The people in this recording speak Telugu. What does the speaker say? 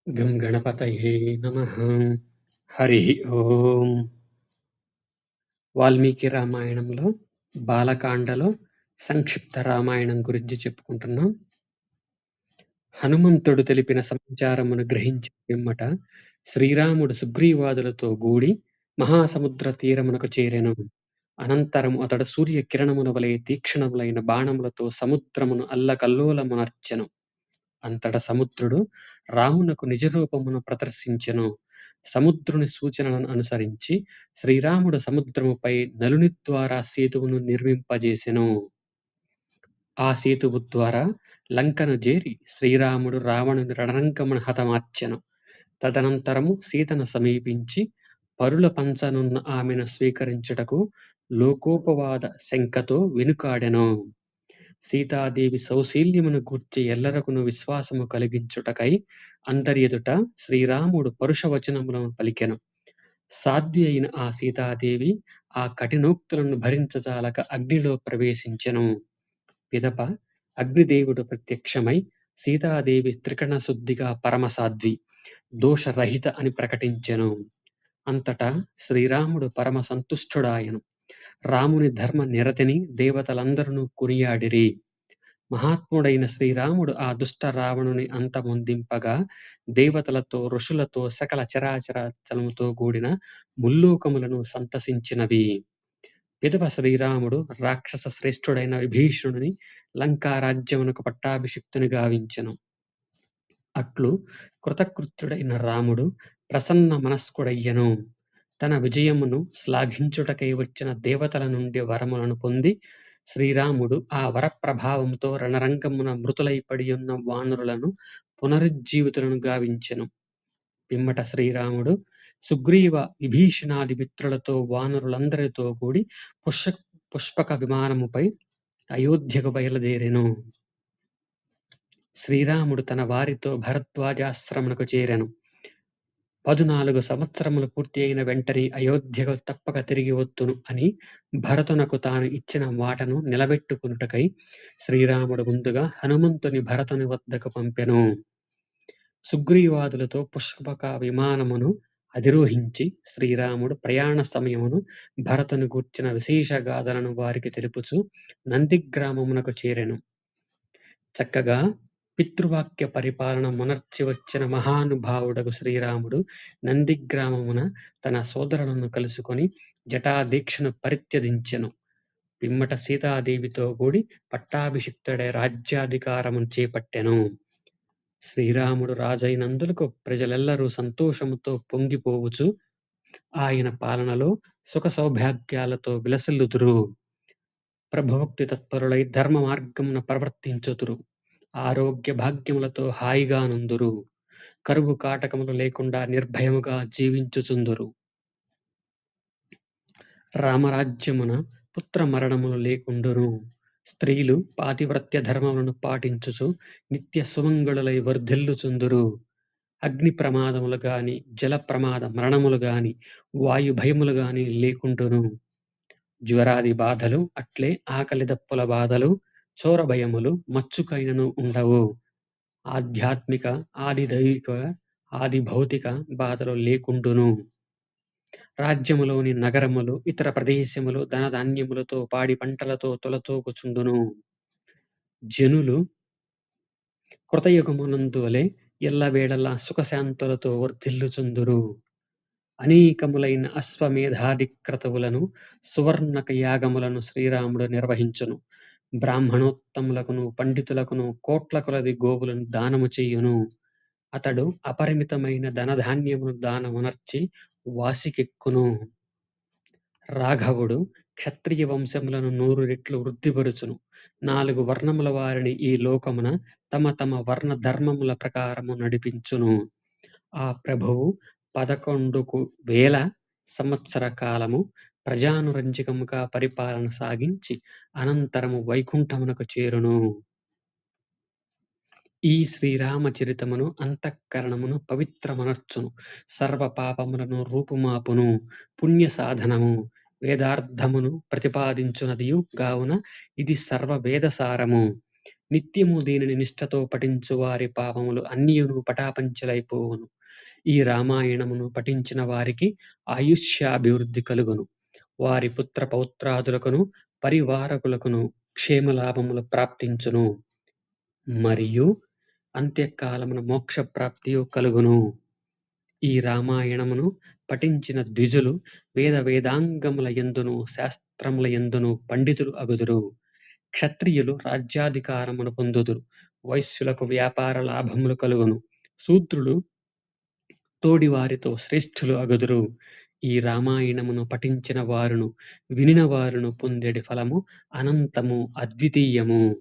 గం గణపతయే నమః. హరిః ఓం. వాల్మీకి రామాయణంలో బాలకాండలో సంక్షిప్త రామాయణం గురించి చెప్పుకుంటున్నాం. హనుమంతుడు తెలిపిన సమాచారమును గ్రహించిన పిమ్మట శ్రీరాముడు సుగ్రీవాదులతో గూడి మహాసముద్ర తీరమునకు చేరెను. అనంతరము అతడు సూర్య కిరణముల వలె తీక్షణములైన బాణములతో సముద్రమును అల్లకల్లోలమునర్చెను. అంతట సముద్రుడు రామునకు నిజరూపమును ప్రదర్శించెను. సముద్రుని సూచనలను అనుసరించి శ్రీరాముడు సముద్రముపై నలుని ద్వారా సేతువును నిర్మింపజేసెను. ఆ సేతువు ద్వారా లంకను జేరి శ్రీరాముడు రావణుని రణరంగమున హతమార్చెను. తదనంతరము సీతను సమీపించి పరుల పంచనున్న ఆమెను స్వీకరించుటకు లోకోపవాద శంకతో వెనుకాడెను. సీతాదేవి సౌశీల్యమును గూర్చి ఎల్లరకును విశ్వాసము కలిగించుటకై అందరి ఎదుట శ్రీరాముడు పరుషవచనములను పలికెను. సాధ్వి అయిన ఆ సీతాదేవి ఆ కఠినోక్తులను భరించజాలక అగ్నిలో ప్రవేశించెను. పిదప అగ్నిదేవుడు ప్రత్యక్షమై సీతాదేవి త్రికరణ శుద్ధిగా పరమసాధ్వి, దోషరహిత అని ప్రకటించెను. అంతటా శ్రీరాముడు పరమ సంతుష్టుడాయెను. రాముని ధర్మ నిరతిని దేవతలందరును కొనియాడిరి. మహాత్ముడైన శ్రీరాముడు ఆ దుష్ట రావణుని అంతమొందింపగా దేవతలతో ఋషులతో సకల చరాచరముతో కూడిన ముల్లోకములను సంతసించినవి. పిదప శ్రీరాముడు రాక్షస శ్రేష్ఠుడైన విభీషణుని లంకారాజ్యమునకు పట్టాభిషిక్తుని గావించెను. అట్లు కృతకృత్యుడైన రాముడు ప్రసన్న మనస్కుడయ్యెను. తన విజయమును శ్లాఘించుటకై వచ్చిన దేవతల నుండి వరములను పొంది శ్రీరాముడు ఆ వరప్రభావముతో రణరంగమున మృతులైపడియున్న వానరులను పునరుజ్జీవితులను గావించెను. పిమ్మట శ్రీరాముడు సుగ్రీవ విభీషణాది మిత్రులతో వానరులందరితో కూడి పుష్పక విమానముపై అయోధ్యకు బయలుదేరెను. శ్రీరాముడు తన వారితో భరద్వాజాశ్రమునకు చేరెను. 14 సంవత్సరములు పూర్తి అయిన వెంటనే అయోధ్యకు తప్పక తిరిగి వత్తును అని భరతునకు తాను ఇచ్చిన మాటను నిలబెట్టుకునుటకై శ్రీరాముడు ముందుగా హనుమంతుని భరతుని వద్దకు పంపెను. సుగ్రీవాదులతో పుష్పక విమానమును అధిరోహించి శ్రీరాముడు ప్రయాణ సమయమును భరతుని గూర్చిన విశేష గాథలను వారికి తెలుపుచు నందిగ్రామమునకు చేరెను. చక్కగా పితృవాక్య పరిపాలన మునర్చి వచ్చిన మహానుభావుడగు శ్రీరాముడు నందిగ్రామమున తన సోదరులను కలుసుకొని జటాదీక్షను పరిత్యజించెను. పిమ్మట సీతాదేవితో కూడి పట్టాభిషిక్తుడై రాజ్యాధికారమును చేపట్టెను. శ్రీరాముడు రాజైనందులకు ప్రజలెల్లరూ సంతోషముతో పొంగిపోవుచు ఆయన పాలనలో సుఖ సౌభాగ్యాలతో విలసిల్లుదురు. ప్రభుభక్తి తత్పరులై ధర్మ మార్గమున ప్రవర్తించుదురు. ఆరోగ్య భాగ్యములతో హాయిగా నుందురు. కరువు కాటకములు లేకుండా నిర్భయముగా జీవించుచుందురు. రామరాజ్యమున పుత్ర మరణములు లేకుండును. స్త్రీలు పాతివ్రత్య ధర్మములను పాటించుచు నిత్య సుమంగళులై వర్ధిల్లుచుందురు. అగ్ని ప్రమాదములు గాని, జల ప్రమాద మరణములు గాని, వాయు భయములు గాని లేకుండును. జ్వరాది బాధలు, అట్లే ఆకలి దప్పుల బాధలు, చోర భయములు మచ్చుకైనను ఉండవు. ఆధ్యాత్మిక, ఆది దైవిక, ఆది భౌతిక బాధలు లేకుండును. రాజ్యములోని నగరములు, ఇతర ప్రదేశములు ధనధాన్యములతో పాడి పంటలతో తొలతూగుచుండును. జనులు కృతయుగమునందు వలె ఎల్లవేళలా సుఖశాంతులతో వర్ధిల్లుచుందురు. అనేకములైన అశ్వమేధాది క్రతువులను, సువర్ణక యాగములను శ్రీరాముడు నిర్వహించును. బ్రాహ్మణోత్తములకును పండితులకును కోట్ల కొలది గోవులను దానము చేయును. అతడు అపరిమితమైన ధనధాన్యమును దానమునర్చి వాసికెక్కును. రాఘవుడు క్షత్రియ వంశములను 100 రెట్లు వృద్ధిపరుచును. 4 వర్ణముల వారిని ఈ లోకమున తమ తమ వర్ణ ధర్మముల ప్రకారము నడిపించును. ఆ ప్రభువు 11,000 సంవత్సర కాలము ప్రజానురంజకముగా పరిపాలన సాగించి అనంతరము వైకుంఠమునకు చేరును. ఈ శ్రీరామచరితమును అంతఃకరణమును పవిత్రమనర్చును. సర్వ పాపములను రూపుమాపును. పుణ్య సాధనము, వేదార్థమును ప్రతిపాదించునదియు గావున ఇది సర్వ వేదసారము. నిత్యము దీనిని నిష్ఠతో పఠించు వారి పాపములు అన్నియును పటాపంచలైపోవును. ఈ రామాయణమును పఠించిన వారికి ఆయుష్యాభివృద్ధి కలుగును. వారి పుత్ర పౌత్రాదులకును, పరివారకులకును క్షేమలాభములు ప్రాప్తించును. మరియు అంత్యకాలమున మోక్ష ప్రాప్తియు కలుగును. ఈ రామాయణమును పఠించిన ద్విజులు వేదాంగముల యందును శాస్త్రముల యందును పండితులు అగుదురు. క్షత్రియులు రాజ్యాధికారమును పొందుదురు. వైశ్యులకు వ్యాపార లాభములు కలుగును. శూద్రులు తోడివారితో శ్రేష్ఠులు అగుదురు. ఈ రామాయణమును పఠించిన వారును, వినిన వారును పొందెడి ఫలము అనంతము, అద్వితీయము.